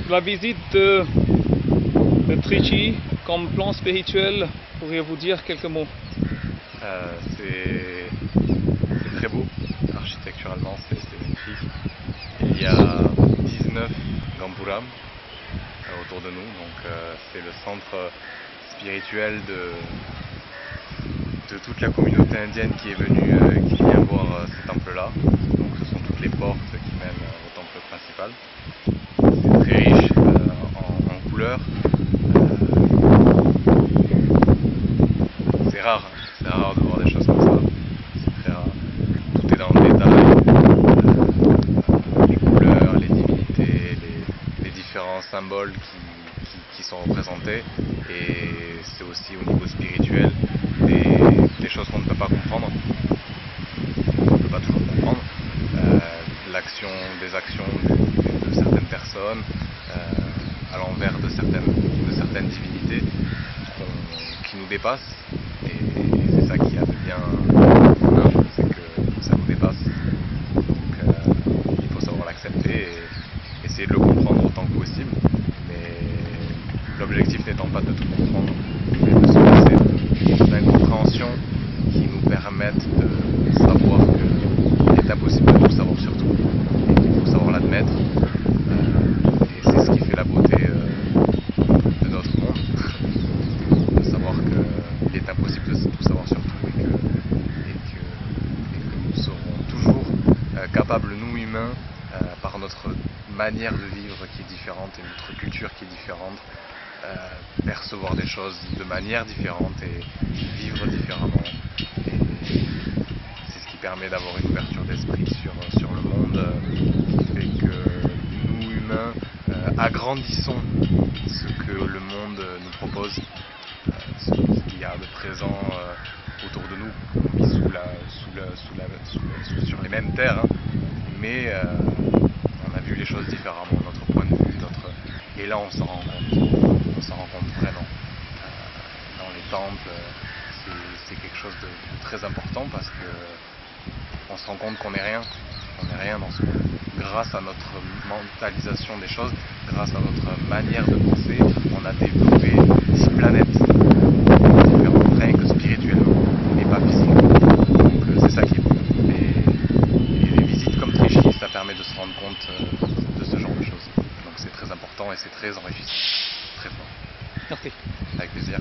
La visite de Trichy comme plan spirituel, pourriez-vous dire quelques mots? C'est très beau, architecturalement c'est magnifique. Il y a 19 Gampuram autour de nous, donc c'est le centre spirituel de toute la communauté indienne qui est venue, qui vient voir ces temples-là. Donc ce sont toutes les portes qui mènent au temple principal. C'est très riche en couleurs. C'est rare de voir des choses comme ça. C'est très rare. Tout est dans le détail. Les couleurs, les divinités, les différents symboles qui sont représentés. Et c'est aussi au niveau spirituel des choses qu'on ne peut pas comprendre. On ne peut pas toujours comprendre. Des actions de certaines personnes à l'envers de certaines divinités qui nous dépassent. Et c'est ça qui a de bien humain, c'est que ça nous dépasse. Donc il faut savoir l'accepter et essayer de le comprendre autant que possible. Mais l'objectif n'étant pas de tout comprendre, mais de se passer d'incompréhension qui nous permettent de savoir qu'il est impossible de tout savoir sur tout. Et qu'il faut savoir l'admettre. Et c'est ce qui fait la beauté de notre monde. De savoir qu'il est impossible de tout savoir sur tout et que nous serons toujours capables, nous humains, par notre manière de vivre qui est différente et notre culture qui est différente, percevoir des choses de manière différente et vivre différemment. Et c'est ce qui permet d'avoir une ouverture d'esprit sur le monde, qui fait que nous humains agrandissons ce que le monde nous propose, ce qu'il y a de présent autour de nous. On vit sur les mêmes terres, hein, mais on a vu les choses différemment, notre point de vue, et là on s'en rend compte. On s'en rend compte vraiment. Dans les temples, c'est quelque chose de très important parce que on se rend compte qu'on n'est rien. On n'est rien dans ce monde. Grâce à notre mentalisation des choses, grâce à notre manière de penser, on a développé 10 planètes différentes, rien que spirituellement, mais pas physiquement. Donc c'est ça qui est beau. Et les visites comme Trichy, ça permet de se rendre compte de ce genre de choses. Donc c'est très important et c'est très enrichissant. Très fort. Merci. Avec plaisir.